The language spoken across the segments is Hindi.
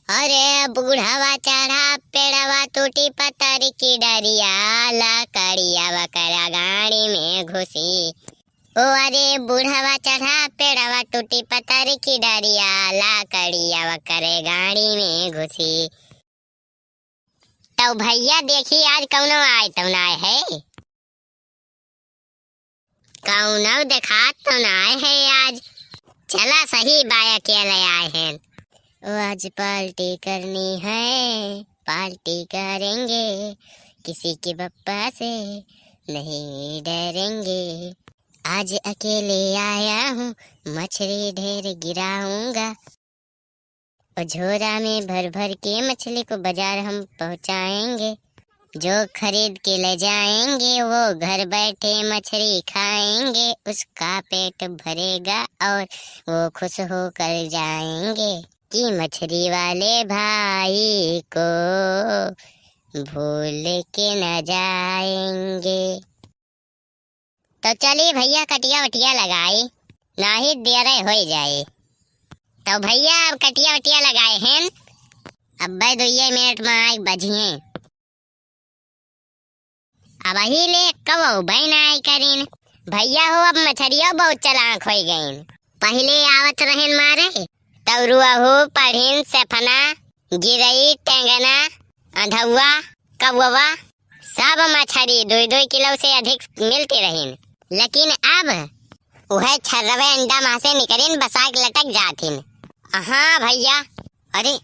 अरे बूढ़ावा चढ़ा पेड़वा टूटी पतर की डरिया लकड़िया वकरा गाड़ी में घुसी। ओ अरे बूढ़ावा चढ़ा पेड़वा टूटी पतर की डरिया लकड़िया वकरे गाड़ी में घुसी। तो भैया देखी आज कौनो आए तो ना है, कौनो देखात तो ना है आज। चला सही बाया के ले आए हैं। आज पार्टी करनी है, पार्टी करेंगे, किसी के पप्पा से नहीं डरेंगे। आज अकेले आया हूँ, मछली ढेर गिराऊंगा। और झोरा में भर भर के मछली को बाजार हम पहुँचाएंगे। जो खरीद के ले जाएंगे वो घर बैठे मछली खाएंगे, उसका पेट भरेगा और वो खुश होकर जाएंगे कि मछली वाले भाई को भूल के न जाएंगे। तो चलिए भैया कटिया वटिया लगाई, ना ही देर हो जाए। तो भैया अब कटिया वटिया लगाए हैं, अब 2 मिनट में आए बजिए। अब ही ले कब बहन आई करीन। भैया हो अब मछरिया बहुत चालाक हो गईन। पहले आवत रहन मारे तौरुआ हो पढ़िन सफना गिरई टेंगना अंधुआ कौवा सब मछली 2-2 किलो से अधिक मिलती रहीन। लेकिन अब वह छर्रवे अंडा माँ से निकलिन बसाक लटक जाथिन। हाँ भैया, अरे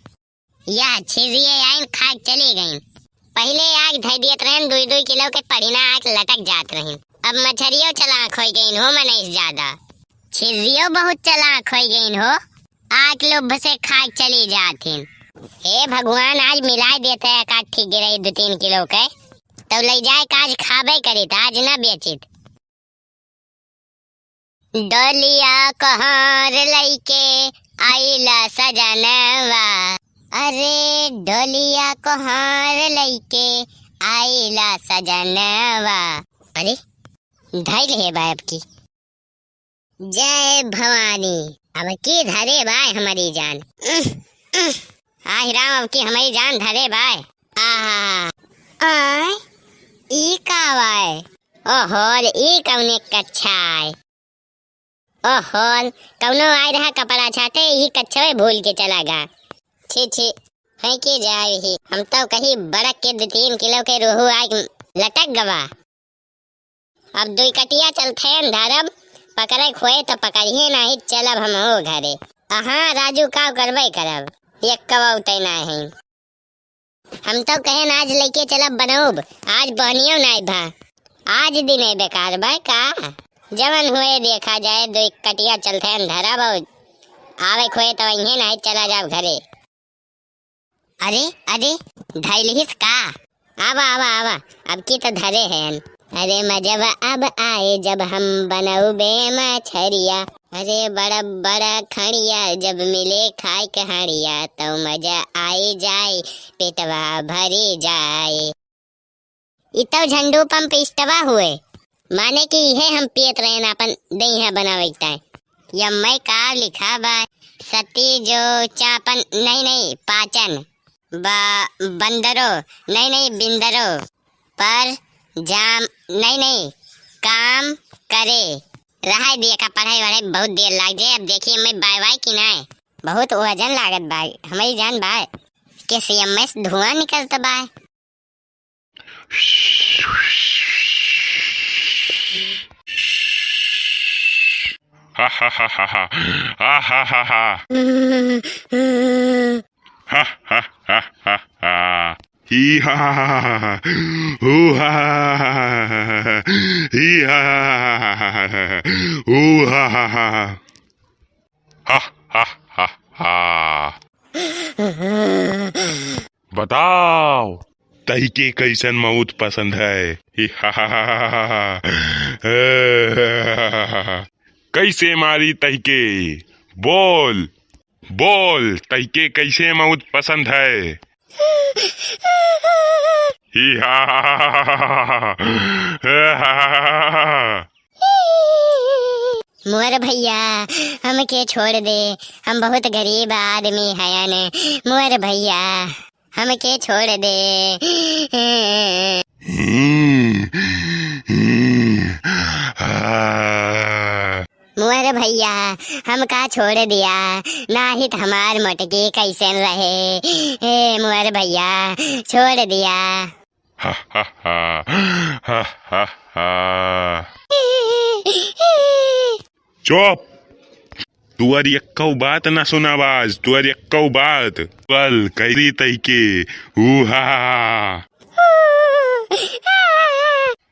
यह छिजिए आइन खाक चली गईन। पहले आग धर दियत रहन 2-2 किलो के पड़ीना आग लटक जात रहीन। अब मछरियों चलाक हो गईन हो मनीष ज्यादा, छिजियो बहुत चलाक हो गईन हो, आग लोभ से खाक चली जाथिन। हे भगवान आज मिला देते है काठी गिरई 2-3 किलो के तो ले जाए काज खाबे करित आज न बेचित। डोलिया कहार लईके आइला सजनवा, अरे डोलिया कहार लईके आइला सजनवा। अरे धैर्य है बाप की जय भवानी, अब की धरे बाय हमारी जान। आह राम अब की हमारी जान धरे बाय। आय ई कावाय ओहोल ई कौने कच्छाय ओहोल कौनो आय रहा कपड़ा छाटे ही कच्छवे भूल के चला गा। छी छी है के जाए ही, हम तो कहीं बड़क के 2-3 किलो के रोहू आग लटक गवा। अब 2 कटिया चलते हैं धरब, पकड़े खोए तो पकड़िए नहीं चलब हम हो घरे। हाँ राजू का करबे करब, एक कबूते ना है। हम तो कहें आज लेके चलब बनऊब, आज बहनियों नहीं भा, आज दिन बेकार बा का। जवन हुए देखा जाए, 2 कटिया चलते हैं धरब और आवे खोए तो वहीं नहीं चला जाओ घरे। अरे अरे धैलिस का, आवा आवा आवा अब की तो धरे हैं। अरे मजब अब आए जब हम बनऊबे मछरिया, अरे बड़ा बड़ा खड़िया जब मिले खाए कहाड़िया तो मजा आई जाए पेटवा भरी जाए। इतो झंडू पंप इष्टवा हुए माने कि यह हम पियत रहे ना अपन दही है बनावे यम्मे का लिखा बा सती जो चापन नहीं पाचन बंदरो नहीं बिंदरो पर जाम नहीं काम करे रहा दिए का पढ़ाई वढ़ाई बहुत देर लाग जाए। अब देखिए मैं बाय की ना बहुत वजन लागत बाय हमारी जान बाय के सीएमएस धुआं निकलता बाय। हा हा हा हा हा हा हा हा हा ha ha ha ha ha hee ha ha ha ha hoo ha hee ha hoo ha ha ha ha ha। बताओ तही के कैसन मौत पसंद है? ही हा हा हा कैसे मारी तही के? बोल बोल तही के कैसे मौत पसंद है? ही मोर भैया हमके छोड़ दे, हम बहुत गरीब आदमी हयन। मोर भैया हमके छोड़ दे। मोर भैया हमका छोड़ दिया, नाही त हमार मटकी कैसन रहे। मोर भैया छोड़ दिया। हा हा हा हा हा हा। चुप, तुअर यक्कौ बात ना सुनावाज, तुअर यक्कौ बात कल कैरी तैके हा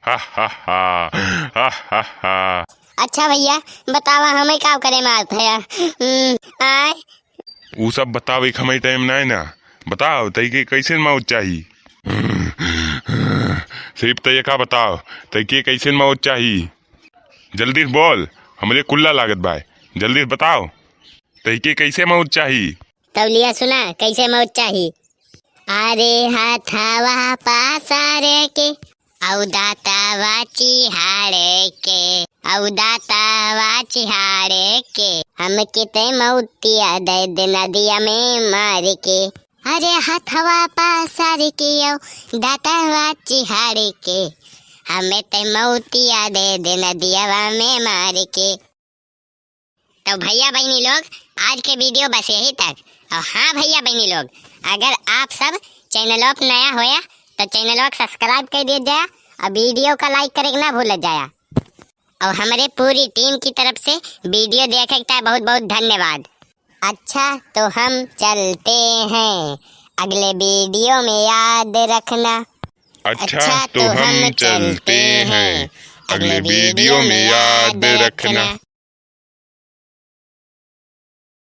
हा हा हा हा हा। अच्छा भैया बतावा हमें का करे मारत है। आय ऊ सब बतावे हमें टाइम नहीं ना। बताओ तैके कैसे मौत चाहिए। सिर्फ तय का बताओ तैके कैसे मौत चाहिए। जल्दी बोल, हमरे कुल्ला लागत भाई, जल्दी बताओ तैके कैसे मौत चाहिए। तौलिया सुना कैसे मौत चाहिए। अरे हाथावा पासारे के औ दातावा चिहाड़े के, औ दातावा चिहाड़े के, हम किते मौतिया दे दे नदिया में मार के। अरे हाथवा पासारे के औ दातावा चिहाड़े के, हमें ते मौतिया दे दे नदिया में मार के। तो भैया बहनी लोग आज के वीडियो बस यही तक। और हाँ भैया बहनी लोग, अगर आप सब चैनल पर नया होया तो चैनल को सब्सक्राइब कर दिया जाए और वीडियो का लाइक करे ना भूल जाया। और हमारे पूरी टीम की तरफ से वीडियो देखे का बहुत बहुत धन्यवाद। अच्छा तो हम चलते हैं, अगले वीडियो में याद रखना। अच्छा तो हम चलते हैं, अगले वीडियो में याद रखना।